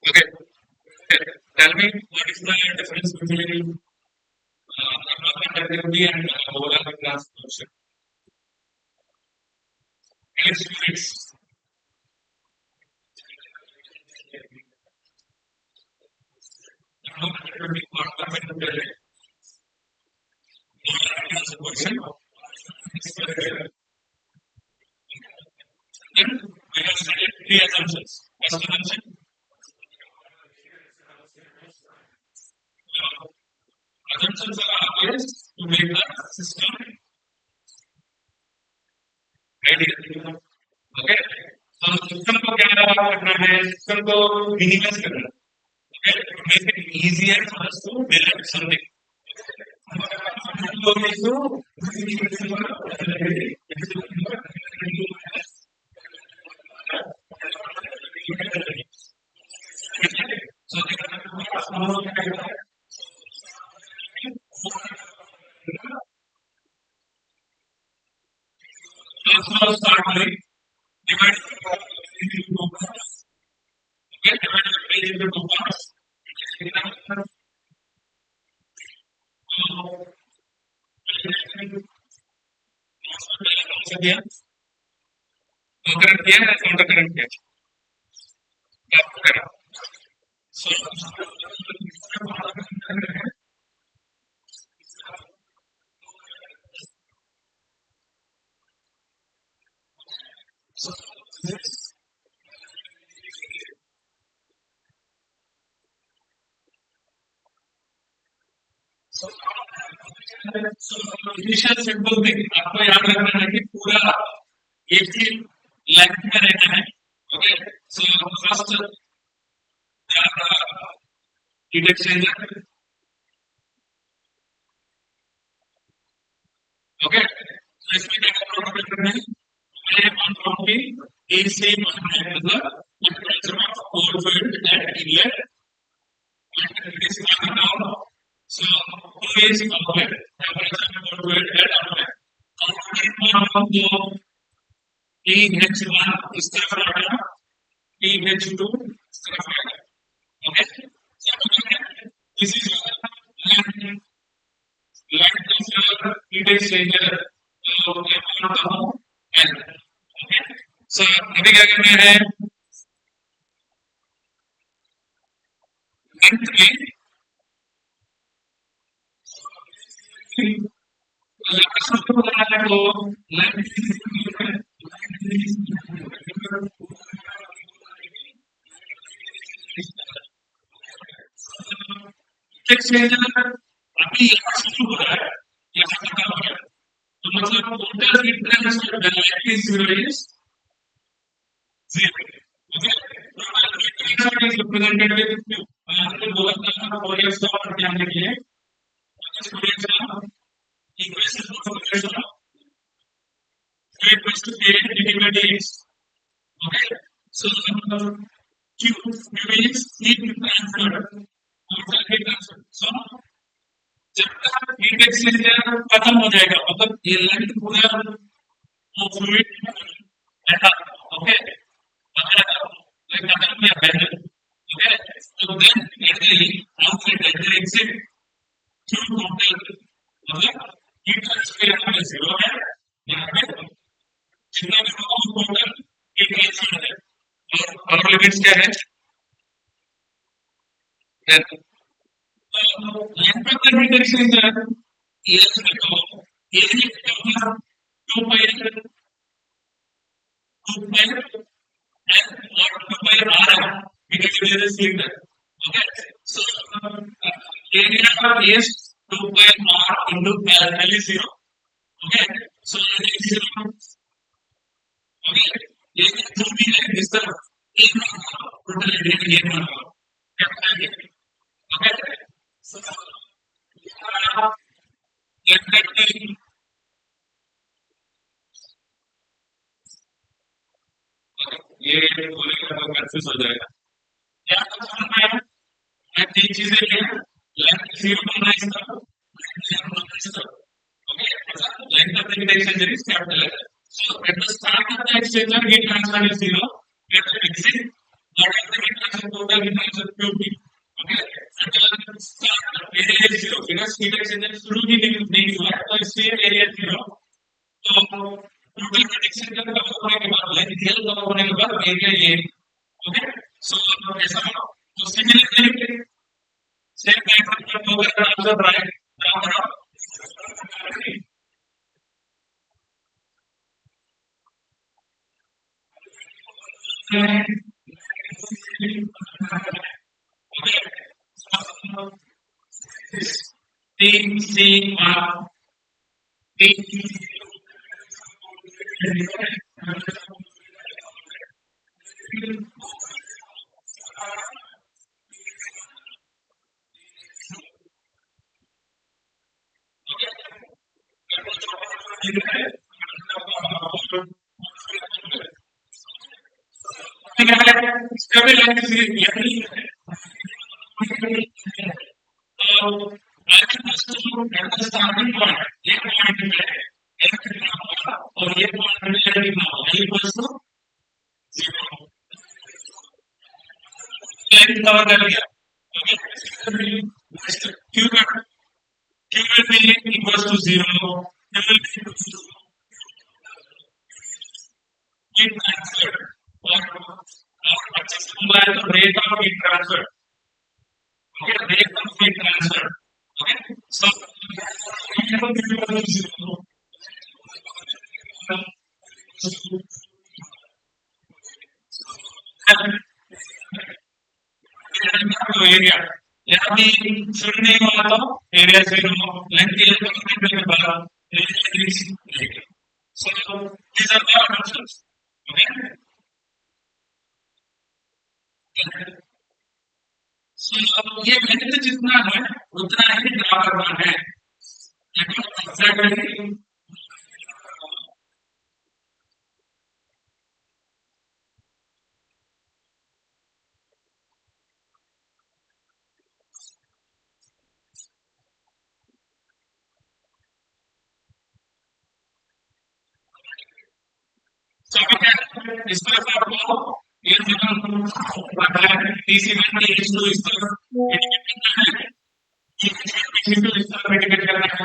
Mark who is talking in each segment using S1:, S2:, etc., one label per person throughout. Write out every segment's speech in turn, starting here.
S1: Okay, tell me what is the difference between activity and overall class function? Students, activity part as a question. Then we have studied three assumptions. First assumption, assumptions are always to make the system ideal. Okay, so system को क्या करना है? System को minimize करना है. Okay, to make it easier for us to derive something. So start with divide into two parts. Okay, divide the page into two parts. Current किया है counter current किया क्या करा सो इनिशियल सिंपल थिंग आपको याद रखना है कि पूरा एक ही लेंथ में रहना है okay so first heat exchanger okay so इसमें क्या प्रोडक्ट करना है हमें वन फ्रॉम की AC multiplied with the temperature of cold fluid at inlet and it is coming down so who is outlet temperature of cold fluid at outlet outlet में हम जो TH1 इस तरफ रहेगा TH2 इस तरफ रहेगा okay so this is land heat exchanger so अभी क्या करना है लेंथ में लास्ट को बनाना तो लेंथ एक्सचेंजर अभी यहाँ से शुरू हो रहा है यहाँ खत्म हो गया तो मतलब total heat transfer velocity is zero okay transfer is represented with q मैंने बोला था फॉरियर स्टॉप जानने के लिए फॉरियर स्टॉप इक्वेशन को फॉरियर stop k equals to a divided by dx okay so q is heat transfer total heat transfer so जब तक heat exchanger खत्म हो जाएगा मतलब ये लेंथ पूरा वो फ्लूइड ऐसा ओके like खत्म या पहले okay so then at the outlet at the exit q total मतलब हीट ट्रांसफर यहाँ पे जीरो है यहाँ पे जितना भी टोटल हीट ट्रांसफर है और लिमिट्स क्या है then length of the heat exchanger is equal to 2 pi n or 2 pi r because there is cylinder okay so area is 2 pi r into L is 0 okay so L is 0 okay ये जो भी है इस तरह एक total area ये बना capital okay so let that be ये बोलेगा तो कंफ्यूज हो जाएगा। क्या समझ में आया? मैं तीन चीजें लिया, लेंथ जीरो बनना इसका, लेंथ बनना इसका, okay, length of the heat exchanger is capital L. So at the start of the exchanger, heat transfer is zero. At the exit, what is the heat transfer total heat transfer QT? Okay, at the start, area is zero because heat exchanger शुरू ही नहीं हुआ है, तो इसलिए area zero. तो total heat exchanger का होने के बाद length L का होने के बाद area ये, okay, so ऐसा हो, तो similarly same diagram का होगा transfer right now. T C R T starting point, ये point है, और ये point है equals to zero. Length cover कर लिया. Q will be equals to zero. Q will be equals to heat transfer. और अच्छे से बोला है तो rate of heat transfer. Okay, rate of heat transfer. Okay, so heat will be equal to zero. Area यहाँ भी शुरू नहीं हुआ तो area zero length L complete के बाद एरिया इंक्रीज रहेगा सो these are the options okay so ये लेंथ जितना है उतना ही ड्रा करना है एग्जैक्टली इस तरफ आपको ये TC1 TH2 इस तरफ TC2 इस तरफ इंडिकेट करना है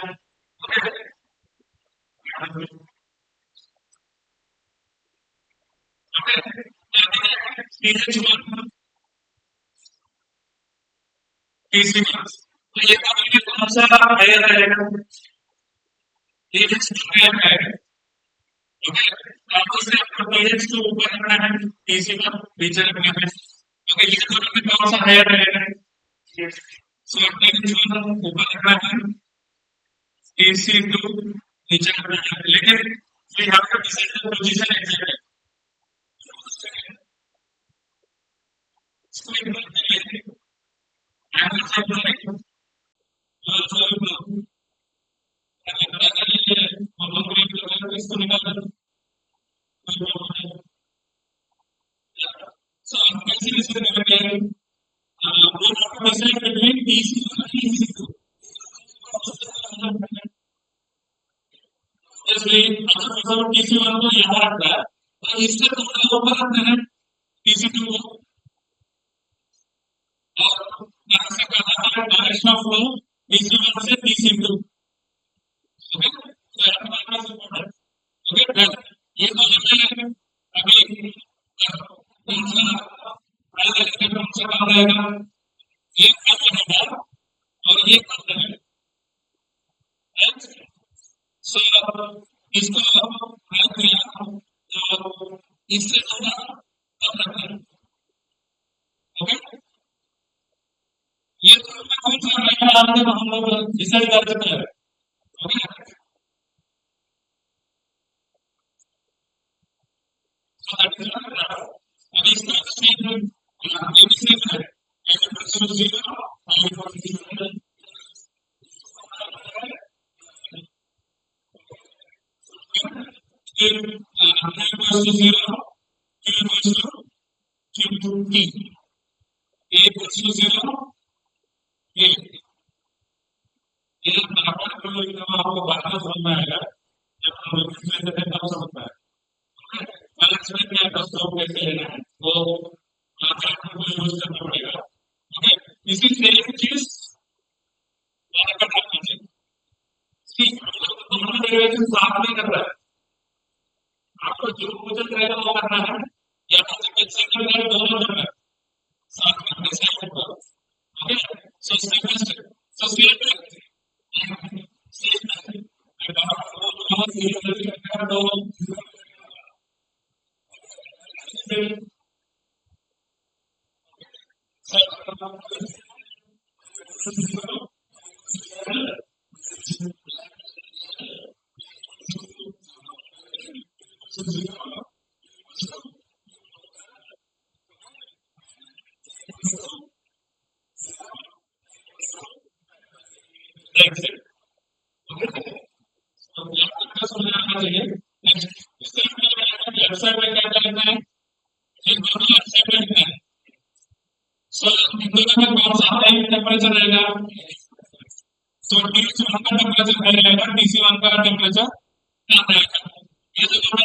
S1: TH1 TC1 तो ये कौन सा हायर रहेगा TH2 हायर रहेगा आपको सिर्फ प्रोजेक्ट्स के ऊपर रखना है टीसी पर नीचे रखना है ओके ये दोनों में कौन सा हायर रहेगा सो टीसी ऊपर रखना है टीसी2 नीचे रखना है लेकिन we have to decide the position exactly So TC1 को यहाँ रखना है तो इससे थोड़ा ऊपर रखना है TC2 को और ऐसा करना है डायरेक्शन ऑफ फ्लो TC1 से TC2 ओके ओके ये दोनों में अभी कौन सा कम रहेगा ये कम रहेगा और ये कम रहेगा सो इसको हल किया तो इससे थोड़ा कम रखना है ओके ये कौन सा रहेगा हम लोग डिसाइड कर सकते हैं ओके अभी इसका स्टेटमेंट ABC है Q equals to 0, Q equals to into T. A equals to 0, A. ये आपको बात समझ में आएगा जब हम तब समझ में आएगा। एक्सप्लेन किया दोस्तों कैसे लेना है वो आपको यूज करना पड़ेगा। ओके, इसी सेम चीज और करना कीजिए। सी दोनों डेरिवेशन साथ में कर रहा है, आपको जो कुछ रहेगा वो करना है या फिर सेकंड लेवल दोनों करना है साथ में डिसाइड करो। Okay, so step so step temperature रहेगा तो TH1 का टेम्परेचर क्या रहेगा, TC1 का टेम्परेचर क्या रहेगा, ये जो है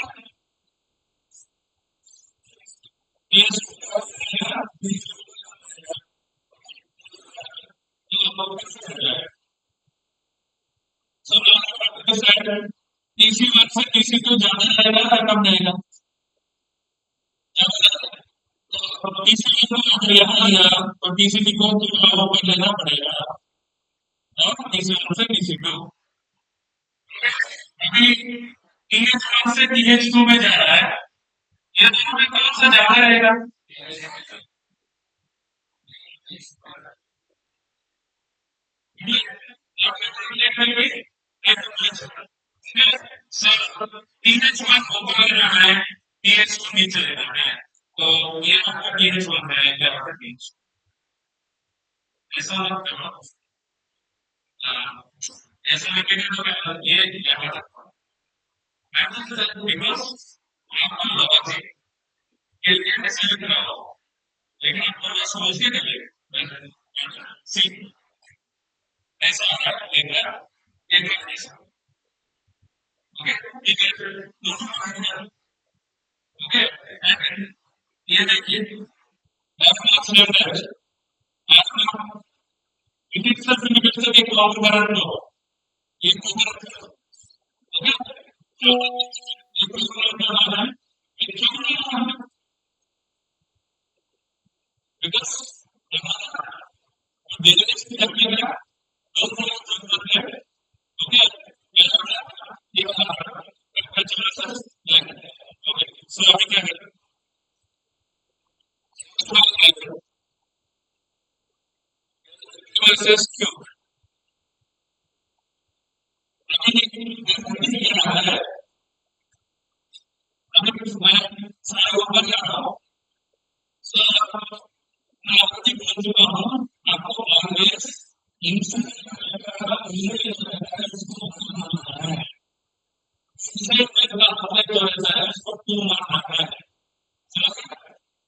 S1: TC1 से TC2 ज्यादा रहेगा या कम रहेगा, तो TC2 को ऊपर लेना पड़ेगा और TC1 से TC2 अभी TH1 से TH2 में जा रहा है, ये दोनों में कौन सा ज्यादा रहेगा, TH1 ऊपर ले रहा है, TH2 नीचे ले रहा है, तो ये आपका TH1 है, ये आपका TH2 ऐसा मत करो, ऐसा लगेगा तो ये क्या है बिकॉज आपका लॉजिक के लिए ऐसे लिख रहा हो लेकिन आपको वो समझ के नहीं सी ऐसा लेगा ये देखिए ओके ठीक है ओके ये देखिए इट इज सच यूनिवर्सल एक लॉन्ग करंट लो ये ओके तो ये क्या है बिकॉज डेरिवेशन करने का ओके ये सो अभी क्या है versus Q अभी मैं सारे ऊपर जा रहा हूँ सो मैं आपको बोल चुका हूँ आपको ऑलवेज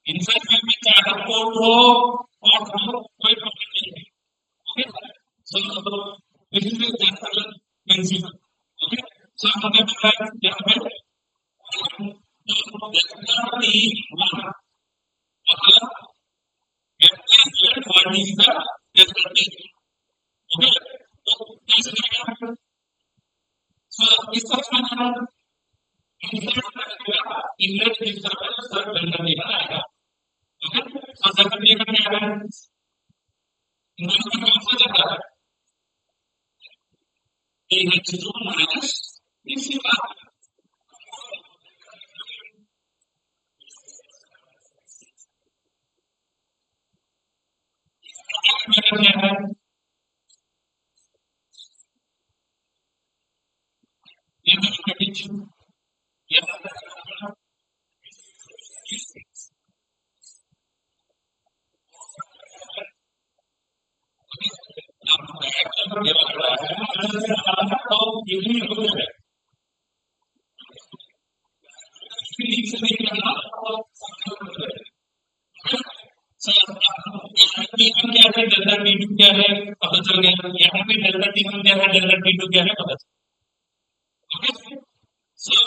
S1: इंसाइड में चार कोड हो और कोई प्रॉब्लम नहीं है okay so this is the general principle okay so हमने बताया यहाँ पे what is the difficulty okay तो कैसे करेंगे सो इस तरह का इनलेट डिस्टर्बेंस सर बनने देना आएगा ओके सो सर ये करने आ रहा है इनलेट में कौन सा जाता है AH2 माइनस इसी बात क्या है ये तो बीच ये सर यहाँ T1 क्या है, डेल्टा T2 क्या है, पता चल गया। यहाँ पे डेल्टा T1 क्या है, डेल्टा T2 क्या है, पता चल गया। ओके सर,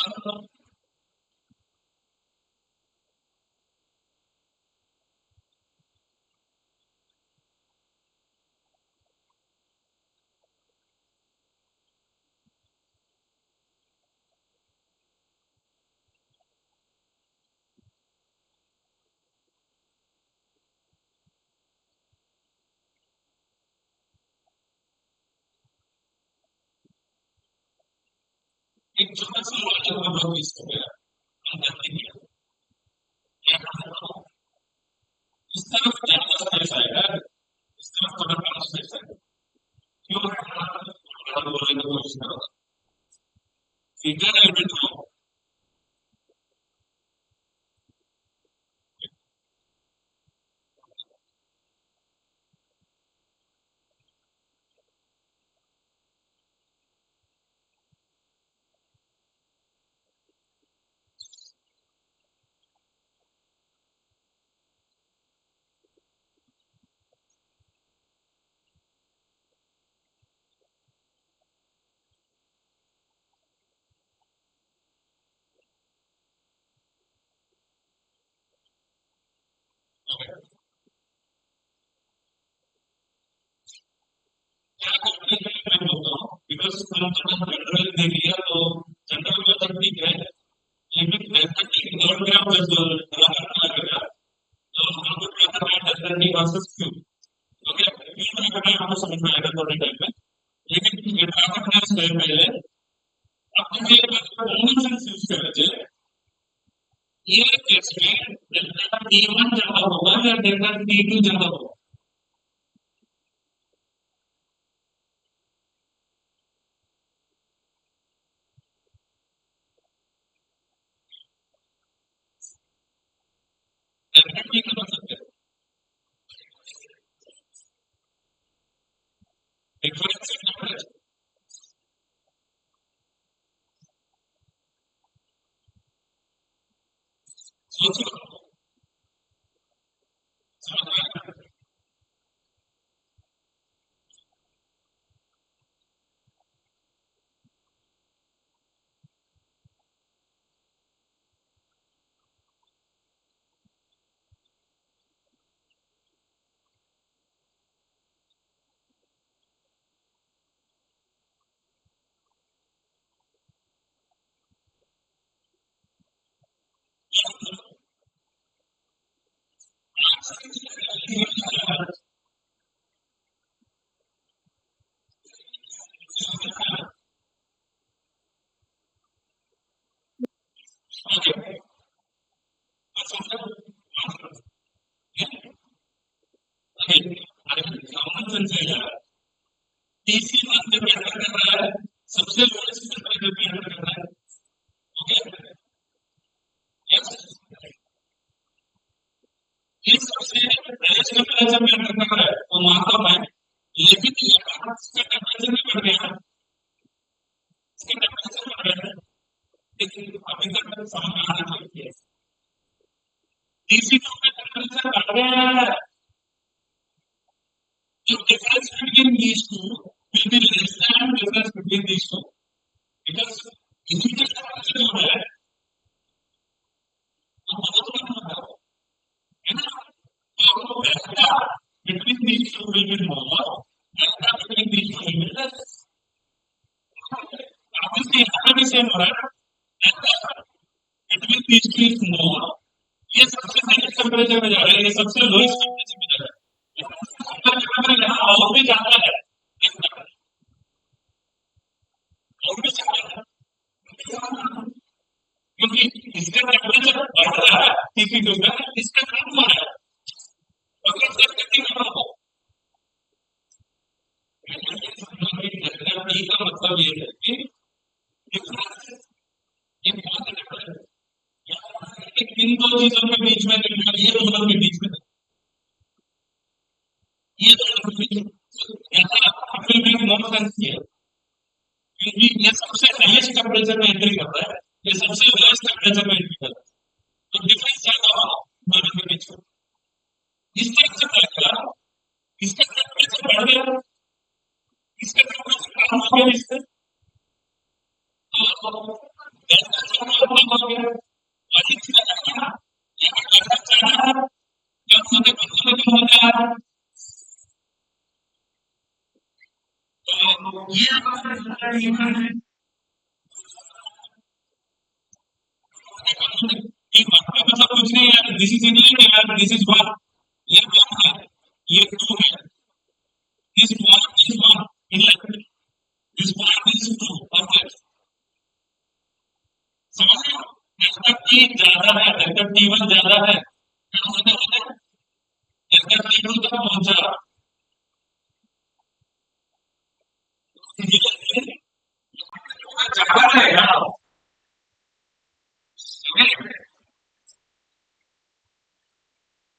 S1: एक छोटा सा लॉजिक हम लोग इसको हम करते हैं। यहाँ इस तरफ ज्यादा स्पेस आएगा, इस तरफ थोड़ा कम स्पेस आएगा। क्यों है बोलने की कोशिश करो, फिगर एलिमेंट को क्या करते हैं मैं बोलता हूँ, बिकॉज हम थोड़ा जनरल दे दिया तो जनरल में तो ठीक है, लेकिन जैसा कि नोट में आप जब लगेगा तो हमको क्या करना है, delta versus Q. Okay Q में करना है, आपको समझ में आएगा थोड़े टाइम में। लेकिन ये क्या करना है इससे पहले आपको ये कॉमन सेंस यूज करना चाहिए। ये केस में डेल्टा T1 ज्यादा होगा या डेल्टा T2 ज्यादा होगा? डेल्टा T का मतलब है डिफरेंस टेम्परेचर। सोचो कॉमन सेंस है यार। तीसरी बात जब एंटर कर रहा है सबसे लोएस्ट टेम्परेचर पे एंटर कर रहा है। ओके यस, ये सबसे हाईएस्ट टेम्परेचर पे एंटर कर रहा है वो मानता हूं मैं, लेकिन यहाँ इसका टेम्परेचर भी बढ़ गया, इसका टेम्परेचर बढ़ गया है। लेकिन अभी तक समझ में आना चाहिए तीसरी का टेम्परेचर बढ़ गया है, the difference between these two will be less than difference between these two because इनका temperature जो है वो बहुत कम होता है ना। तो delta between these two will be more, delta between these two will be less। obviously यहाँ पे भी same हो रहा है, delta between these two is more, ये सबसे हाईएस्ट टेम्परेचर में जा रहा है, ये सबसे लोएस्ट टेम्परेचर में जा रहा है। यहाँ और भी ज्यादा है, और भी ज्यादा है, क्योंकि इसका टेम्परेचर बढ़ रहा है, ठीक है, इसका कम हो रहा है। अगर जब कितनी कम हो, का मतलब ये है कि इन दो चीजों के बीच में, ये दोनों के बीच में, ये दोनों के बीच में ऐसा फिर भी मोर सेंस किया, क्योंकि ये सबसे हाईएस्ट टेम्परेचर में एंट्री करता है, ये सबसे लोएस्ट टेम्परेचर में एंट्री करता है, तो डिफरेंस ज्यादा हो दोनों के बीच में। इस मतलब कुछ नहीं यार, दिस इज इंग्लैंड यार, दिस इज वन, ये वन है, ये टू है, this one England, this one is two, okay समझ रहे हो? डेल्टा टी ज्यादा है, डेल्टा टी वन ज्यादा है, डेल्टा टी टू तक पहुंचा, ज्यादा है यार,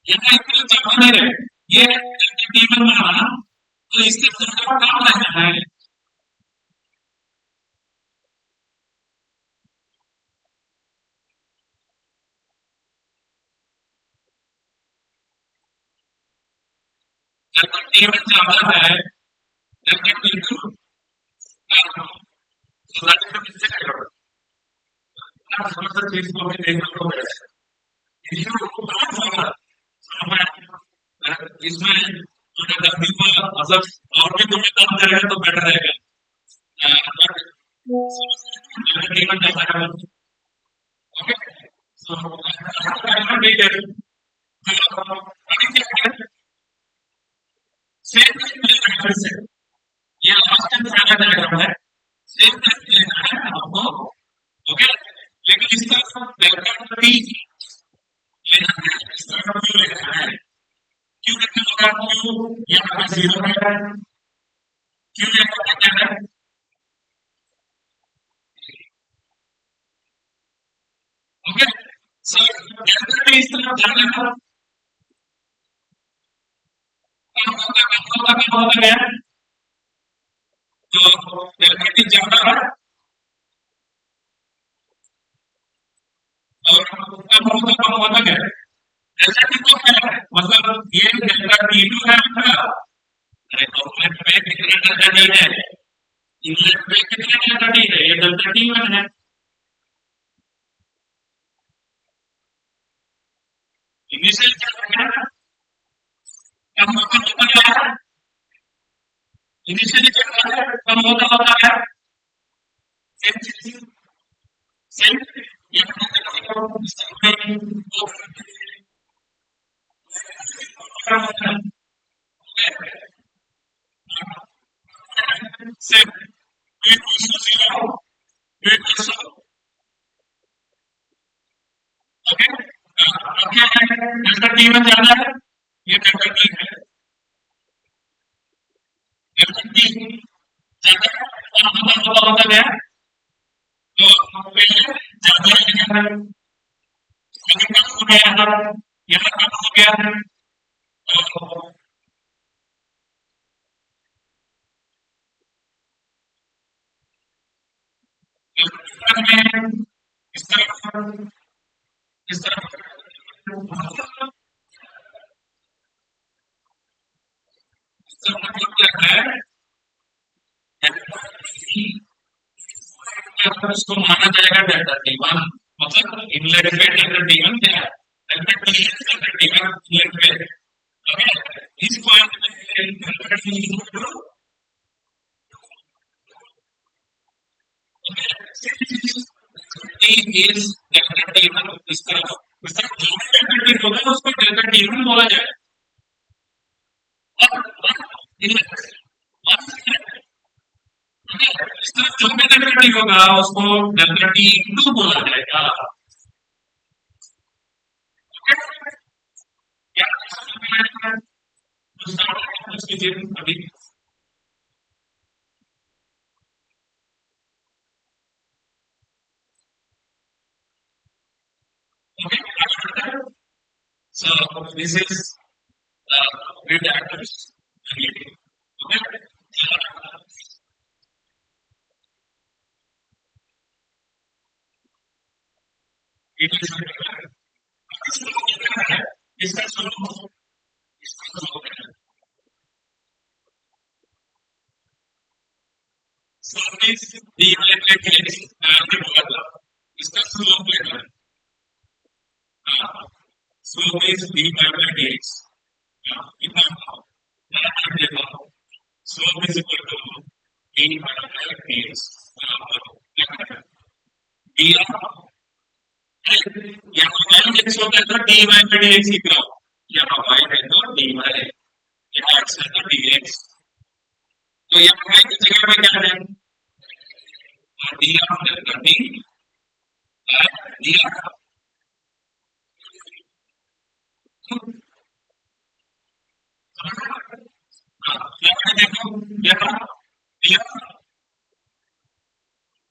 S1: यहाँ इतना ज्यादा नहीं है, ये डेल्टा टी वन बना ना, तो इसके थोड़ा कम रहना है, डेल्टा टी वन ज्यादा है, डेल्टा टी टू चीज को भी देखना होगा, इसमें मतलब और भी तुम्हें काम करेगा तो बेटर रहेगा, ये लास्ट टाइम फाइनल डायग्राम है, सेम टाइम लेना है आपको, ओके, लेकिन इसका डेल्टा टी लेना है, इसका क्यू लेना है, क्यू कितना होगा, क्यू यहाँ पे 0 है, क्यू यहाँ पे क्या है, ओके, सो डेल्टा टी इस तरफ जाना है, क्या होता है, तो डेल्टा टी ज्यादा है और कम होता है, डेल्टा टी तो क्या है, मतलब ये डेल्टा टी टू है आपका, अरे आउटलेट पे कितना डेल्टा टी है, इनलेट पे कितना डेल्टा टी है, ये डेल्टा टी वन है, इनिशियल क्या है, कम होता है, इनिशियली क्या है, कम होता है, सेम चीज, सेम सेम ओके, अब क्या है, डेल्टा टी वन ज्यादा है, ये डेल्टा टी है, डेल्टा टी ज्यादा है, होता गया, तो पहले ज्यादा है, कम हो गया है, यहाँ कम हो गया है, तो इस तरह इस तरह मतलब क्या है, उसको माना जाएगा डेल्टा टी वन, मतलब इनलेट पे डेल्टा टी वन क्या है, डेल्टा टी वन इनलेट पे, ओके, इस पॉइंट पे delta T is delta T one, इस तरह जो भी डेल्टा टी होगा उसको डेल्टा टी वन बोला जाएगा, जो भी डेल्टा टी होगा उसको डेल्टा टी टू बोला जाएगा, अभी so this is grid actors, okay, it is इसका स्वरूप dy by dx आगे बोला इसका स्लोप लेना है slope is dy by dx कितना देखो slope is equal to dy by dx यहाँ x होता है तो dy by dx लिख रहा हूँ यहाँ y है तो dy यहाँ x है तो dx तो यहाँ y की जगह में क्या है दिया देखो यहाँ दिया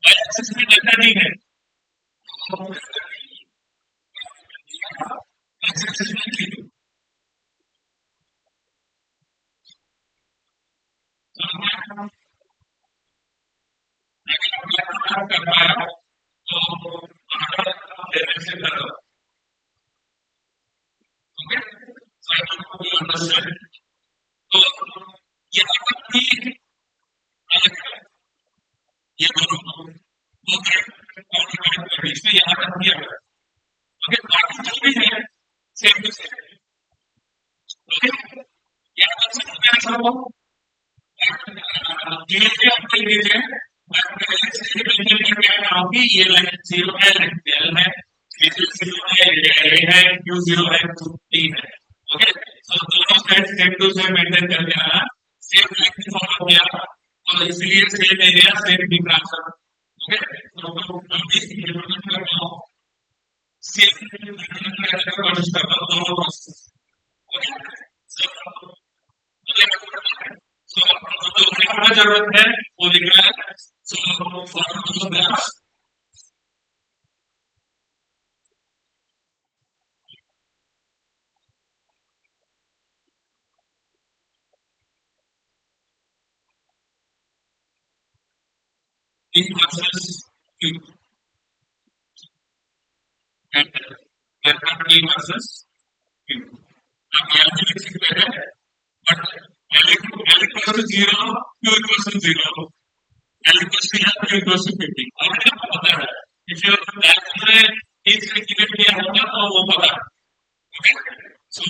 S1: एक्सेस में डेल्टा डी है कर पाया तो तो यहाँ तक भी अलग है ये दोनों इसमें यहाँ तक भी अलग ओके बाकी जो भी है सेम टू सेम ओके यहाँ तक से क्या सब धीरे आप देख लीजिए ये लाइन 0 है L है है Q 0 है T है ओके तो दोनों side same to same maintain करके आना सेम लाइन फॉलो किया तो इसलिए same area same D transfer okay तो हम इस इम्प्लीमेंट कर रहा हूं सेम कोशिश कर रहा हूं दोनों प्रोसेस ओके तो जरूरत है वो लिख रहा है so for T versus Q and delta T versus Q. अब यहाँ भी लिख सकते हैं but L equals to 0, Q equals to 0, L equals to Q equals to 50. और आपको पता है if your math में एक कैलकुलेट किया होगा तो वो पता है okay so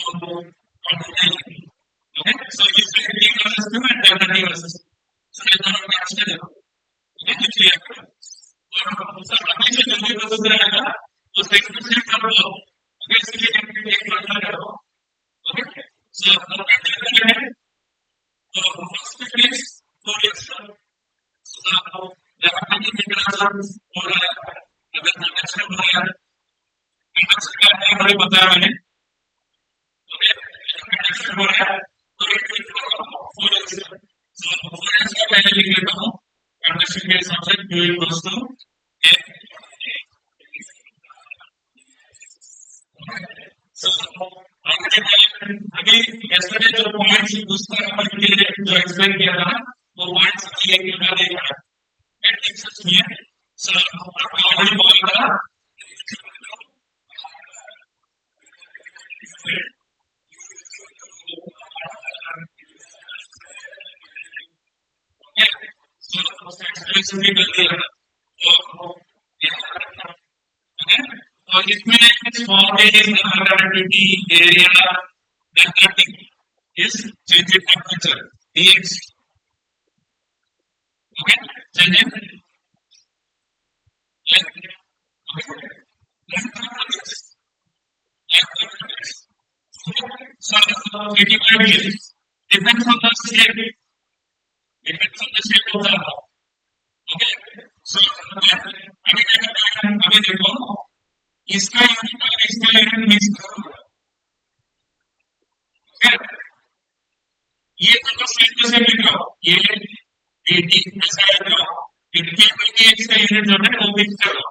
S1: okay so इसमें T versus Q and delta T versus so ये दोनों का आंसर देखो जल्दी प्रोसेस रहेगा तो सेकंड से कर लो अगर इसलिए एक बार करो ओके सो क्या है तो फर्स्ट फेज तो सो यहाँ पे इंटरनेशनल हो रहा है अगर इंटरनेशनल हो रहा है इंटरनेशनल क्या है हमें बताया मैंने ओके इंटरनेशनल हो रहा है तो एक सो पहले लिख लेता हूँ कंडक्शन के हिसाब से Q equals to अभी yesterday जो पॉइंट्स दूसरा नंबर के लिए जो एक्सप्लेन किया था वो पॉइंट्स क्लियर किया देगा एटलिस्ट सुनिए सो आपको ऑलरेडी बोला था एक्सप्लेनेशन भी कर दिया और इसमें small activity area that is change in temperature dx okay change so 85 degrees depends on the shape depends on the shape of the okay so अभी देखो इसका यूनिट और इसका यूनिट मिक्स करो ये तो सेम टू सेम लिख लो ये 80 ऐसा लिख लो इनके के x का यूनिट जो है वो मिक्स करो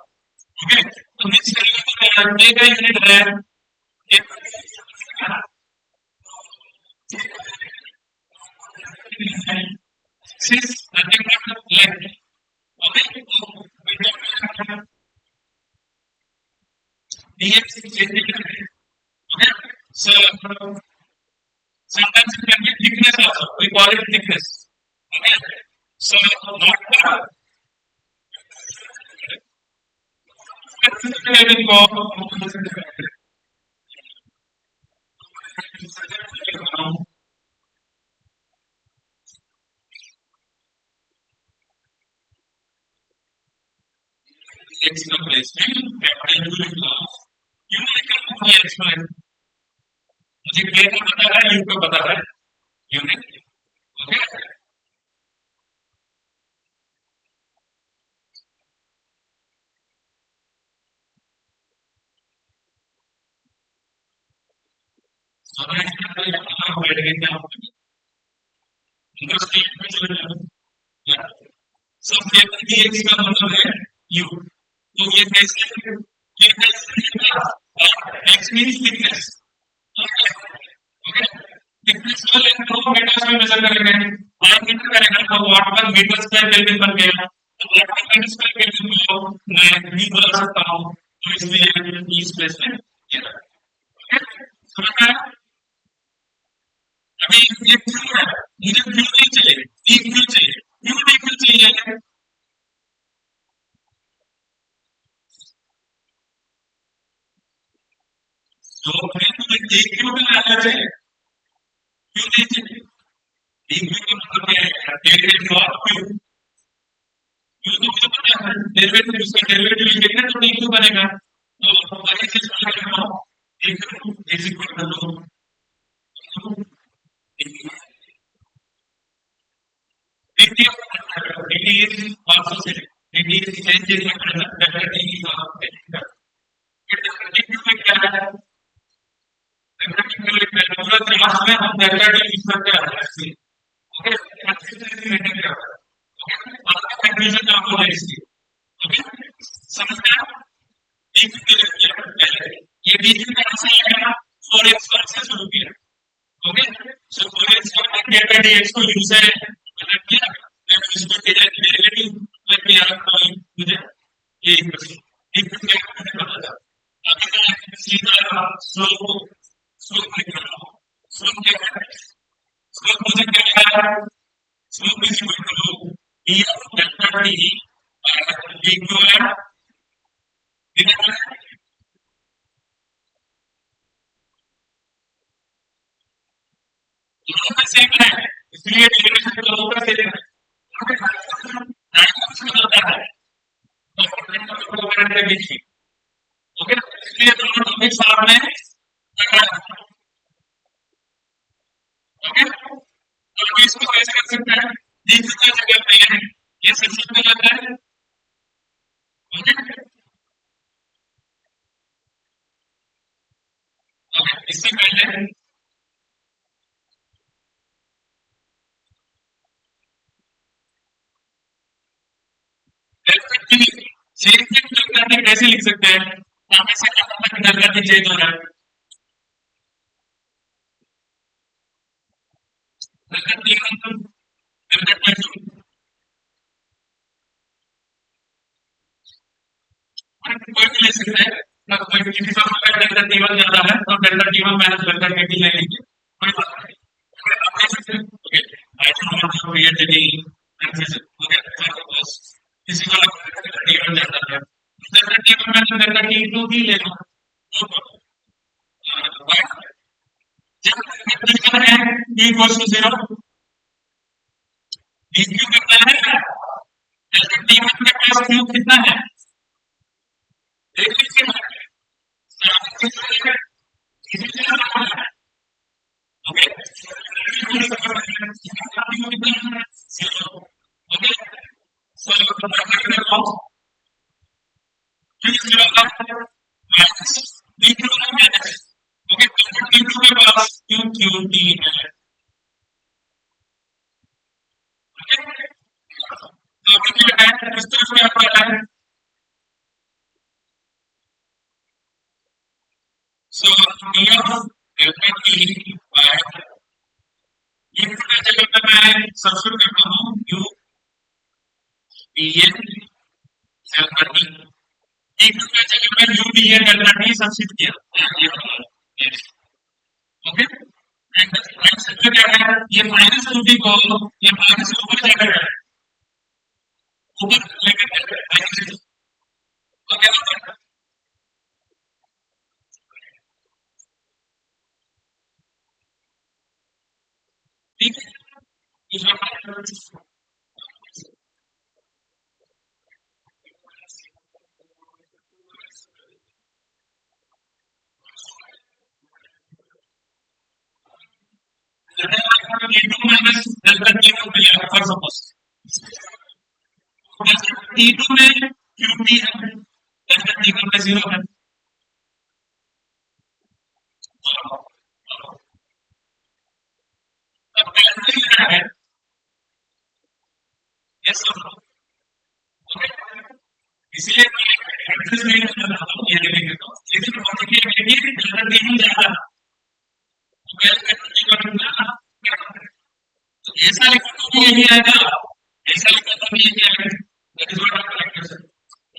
S1: ओके तो मिक्स करने के बाद a का यूनिट है six left okay dx is changing okay so sometimes it can be thickness also we call it thickness okay so not मुझे के का पता है, यू का पता है, यूनिट। ओके, सब एक्स का मतलब है यू, तो ये कैसे, ये x means thickness. Okay, thickness को लेकर तो मीटर्स में मेजर करेंगे, और मीटर करेंगे तो वाट पर मीटर स्क्वायर केल्विन बन गया, तो वाट पर मीटर स्क्वायर केल्विन को मैं भी बदल सकता हूँ, तो इसलिए इस प्लेस में ये रहा। ओके, समझ में आया? अभी ये क्यों है, मुझे क्यों नहीं चाहिए, ये क्यों चाहिए, क्यों नहीं क्यों चाहिए, तो मैं तुम्हें एक क्यों भी लाना चाहिए, क्यों नहीं चाहिए, एक क्यों का मतलब क्या है, डेरिवेटिव ऑफ क्यू, क्यू तो मुझे पता है, डेरिवेटिव उसका डेरिवेटिव लिखेंगे तो डी क्यू बनेगा, तो वही चीज मैं लिख रहा हूँ, एक Q is equal to dt is also same, dt is change in delta t is also same, delta t में क्या है, delta t में पूरा क्लास में हम delta t यूज करते आ रहे हैं, ओके, कंसिस्टेंसी मेंटेन कर रहे हैं, ओके, आपका कंफ्यूजन ना हो इसकी, ओके, समझ में आया? एक क्लियर किया पहले, ये बीच में कैसे आएगा, 4x से शुरू किया, ओके, सो 4x का delta dx को यूज है मतलब किया, इसको डेरिवेटिव लेके आ रहा हूं, मुझे ये एक क्या पता था, अभी मैं सीधा स्लोप स्लोप लिख रहा हूं, स्लोप क्या है, स्लोप मुझे क्या है, slope is equal to e of delta T equal है, दोनों का सेम है, इसलिए डेरिवेशन दोनों का सेम है, ओके, इसलिए दोनों टॉपिक साथ में, ओके, तो इसको कैसे कर सकते हैं, एक जगह पे है, ये सिस्टम में लगता है, ओके, इससे पहले कैसे लिख सकते हैं, चेंज हो रहा है, कोई भी ले सकते हैं, कोई किसी का डेल्टा टी1 ज्यादा है तो delta T one minus delta T two ले लेंगे, कोई बात नहीं, आप ले सकते हैं, okay, I don't want to create any confusion, okay, किसी को डेल्टा टी1 ज्यादा है, delta T one minus delta T two भी ले लो, जब कंडीशन है e इक्वल टू 0, क्यू कितना है, डेल्टा टी1 के पास क्यू कितना है, So, D of delta T by ये जगह पे मैं सब्स्टिट्यूट करता हूँ U dn delta T, एक जगह पे U dn delta T substitute किया, ओके, क्या है, ये माइनस टू टी को ये माइनस ऊपर लेकर है, ऊपर लेकर तो क्या होता है, T2 minus delta T1 दिया for suppose T2 में QT है delta T1 में 0 है अब कैलकुलेट क्या है यस इसलिए एड्रेस नहीं करना चाहता हूँ ये देखेंगे तो लेकिन देखिए delta T1 ज्यादा तो कैलकुलेट करना तो ऐसा लिखा तो भी यही आएगा ऐसा लिखा तो भी यही आएगा that is what I like to say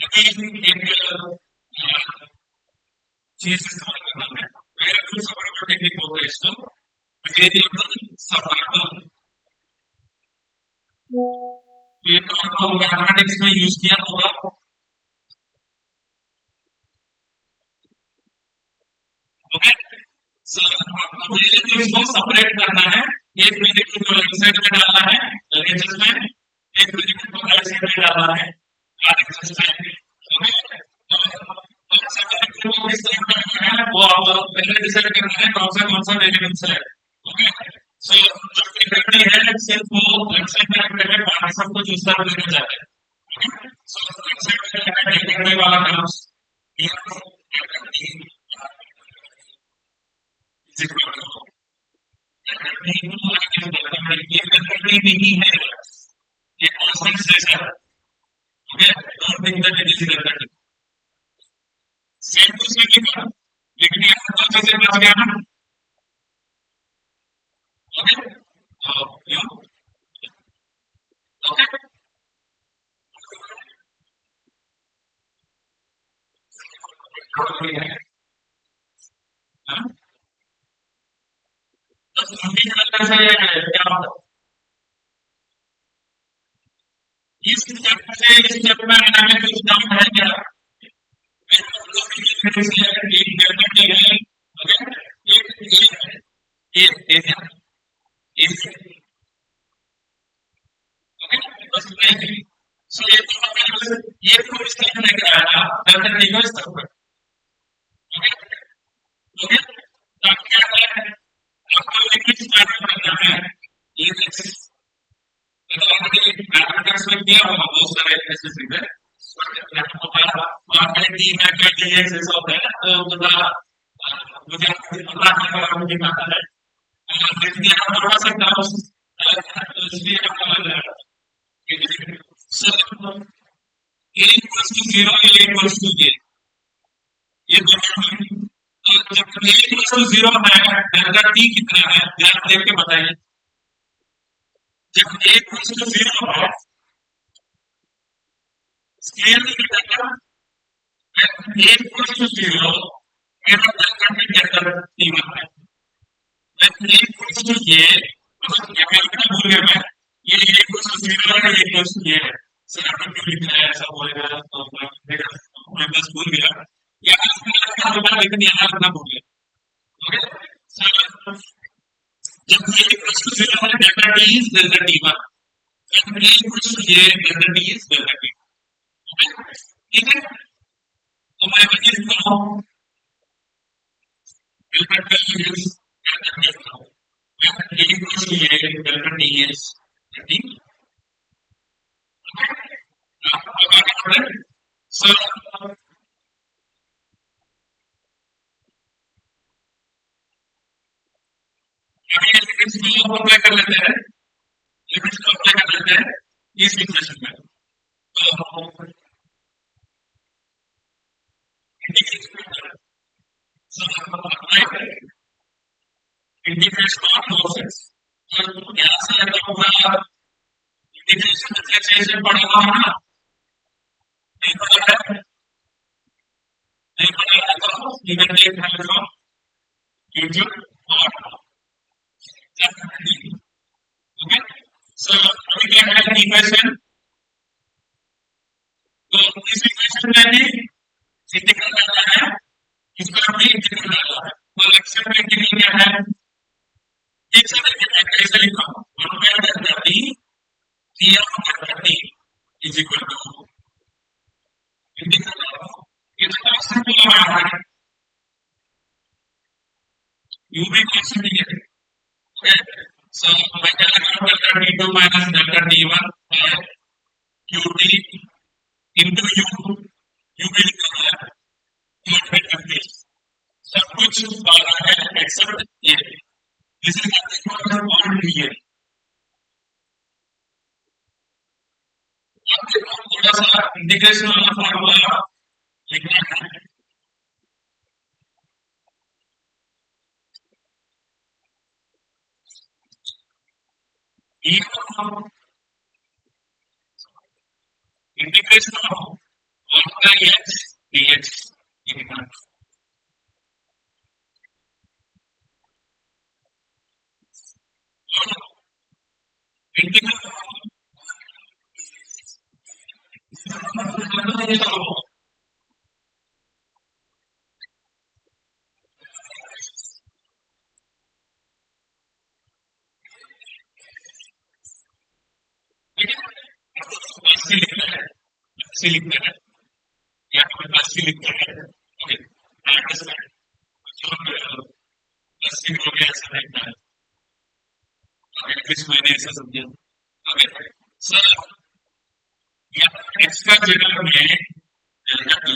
S1: लेकिन एक चीज इस्तेमाल करना है मेरा कुछ सपोर्ट टेक्निक होता है इसको वेरिएबल सपोर्ट ये तो आपको मैथमेटिक्स में यूज किया होगा ओके सो आपको वेरिएबल्स को सेपरेट करना है एक वेरिएबल को लेफ्ट साइड में डालना है एलएचएस में एक वेरिएबल को राइट साइड में डालना है आरएचएस में ओके वो आप पहले डिसाइड करना है कौन सा वेरिएबल्स है ओके सो जो करनी है सिर्फ वो लेफ्ट साइड में रखकर बाकी सब कुछ उस तरह लेके जाते हैं सो लेफ्ट साइड में करने वाला काम ये नहीं है ये कॉन्स्टेंट जैसा है okay don't think that it is equal same to same लिखा लेकिन यहाँ तो चीजें बच गया ना ओके ओके क्या इस स्टेप से इस स्टेप में आने में कुछ डाउट है क्या एक डेल्टा टी है एक बस सो ये तो इस तरह लेकर आया डेल्टा टी को इस तरह ओके तो क्या है आपको लिमिट स्टार्ट करना है ये मैथमेटिक्स में किया होगा बहुत सारे ऐसे चीजें ऐसा होता है तो मुझे पता है मुझे पता है यहाँ थोड़ा सा इसलिए a equals to 0 a equals to a ये दोनों जब a equals to 0 है डेल्टा t कितना है ध्यान देख के बताइए जब a equals to 0 है स्केल में कितना a equals to 0 मेरा डेल्टा t डेल्टा t1 है जब a equals to a तो क्या कितना भूल गया मैं ये a equals to 0 है a equals to a है सर आपने क्यों लिखा है ऐसा बोलेगा तो मैं बस भूल गया यहाँ होगा लेकिन यहाँ लिखना भूल गया ओके सर जब a equals to 0 है delta t is delta t1 जब a equals to a delta t is delta t ठीक है तो मैं बता देता हूँ delta t is delta t जब a equals to a delta t is ठीक so लिमिट्स को अप्लाई कर लेते हैं लिमिट्स को अप्लाई कर लेते हैं इस इक्वेशन में तो इंटीग्रेशन ऑफ प्रोसेस तो यहाँ से लगा होगा इंटीग्रेशन डिफरेंशिएशन पढ़ा हुआ है ना नहीं पढ़ा है नहीं पढ़ा है तो you can take help from YouTube or okay so अभी क्या है इक्वेशन तो इस इक्वेशन में भी इंटीग्रल करना है इसका भी इंटीग्रल करना है तो लेक्चर में इंटीग्रल क्या है एक से कैसे लिखा 1 by delta t T of delta T is equal to integral of it's a constant है u भी constant ही है okay so मैं क्या लिखूँ delta T2 minus delta T1 by QT into u भी लिखा है सब कुछ बारह है एक्सेप्ट ये जिसे कहते हैं पॉइंट ये थोड़ा सा इंटीग्रेशन वाला फॉर्मूला लिखना है e integration of 1 by x dx integral अस्सी लिखते हैं या फिर 80 लिखते हैं ओके अस्सी को भी ऐसा लिखना है ओके किस मैंने ऐसा समझा ओके सर x का जगह में delta t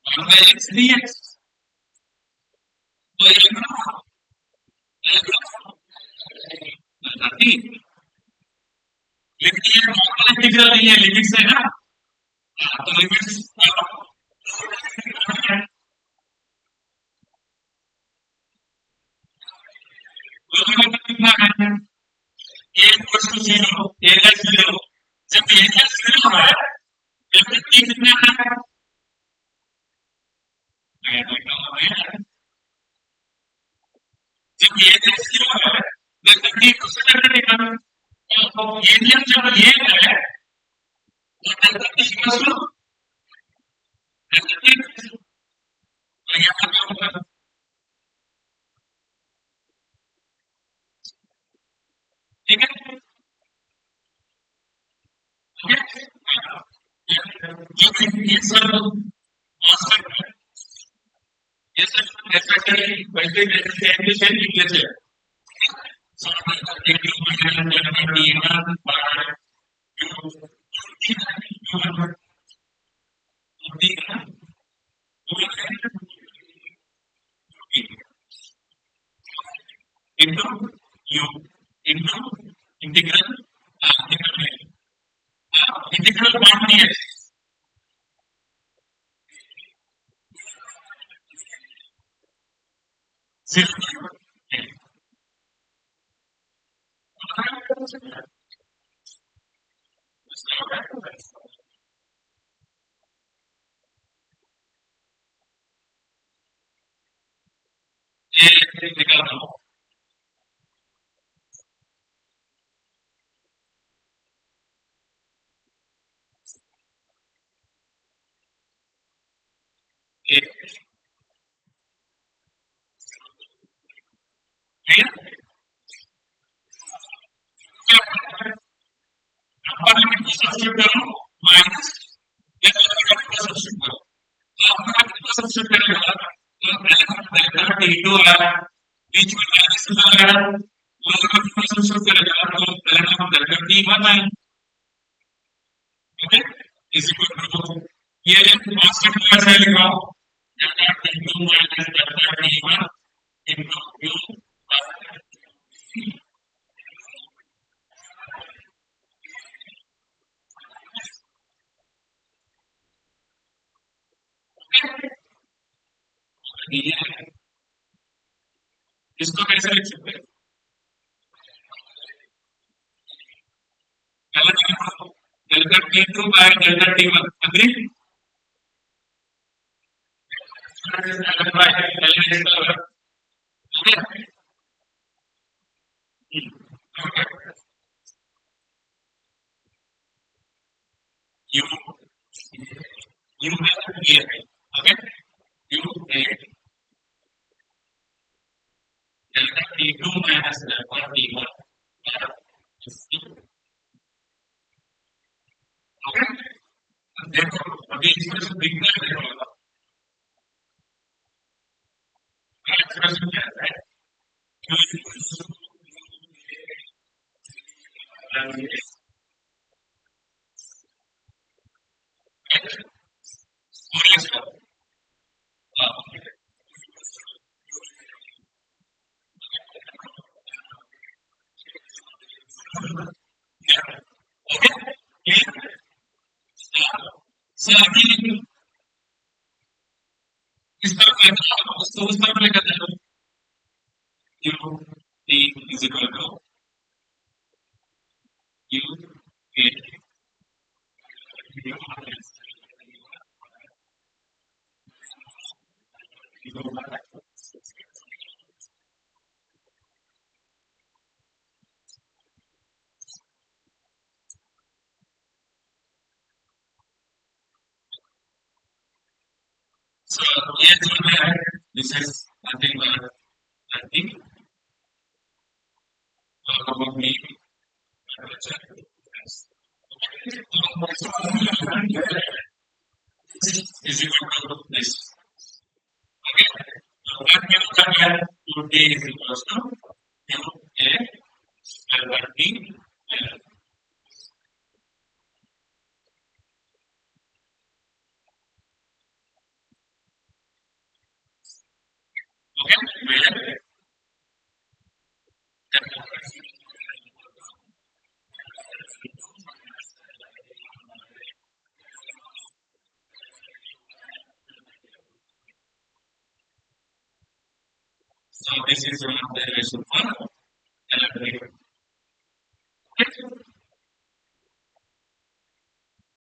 S1: 1 by x dx तो डेल्टा t लेकिन ये नॉर्मल इंटीग्रल नहीं है लिमिट्स है ना तो लिमिट्स कितना है a equals to 0 a less 0 जब a less 0 है जब t कितना है जब a less 0 है जब t उससे कटेगा तो एरिया जब ये है तो delta t equals to delta t तो यहाँ क्या होगा ठीक है ये सर ये सर एक्चुअली वैसे कैसे लिख लेते हैं into u into integral integral part dx ये निकालना हो सब्सिट्यूट करो माइनस सब्सिट्यूट करो तो अपना सब्सिट्यूट करेगा तो डेल्टा t2 है बीच में माइनस लगाया लोग का सब्सिट्यूट करेगा तो पहला डेल्टा t1 है ओके इज इक्वल टू ये कांस्टेंट को ऐसे लिख रहा हूं delta t2 minus delta t1 into q इसको कैसे लिख सकते हैं delta t2 by delta t1 agree T2 minus delta T1 देखो अभी एक्सप्रेशन दिखना है देखो एक्सप्रेशन क्या है सर अभी इस तरफ लेकर उस तरफ लेकर जाओ U T is equal to U A so ये जो है this is nothing but nothing about me is equal to this okay so that means that U T is equal to U A square by T okay so this is one of the relation for electric okay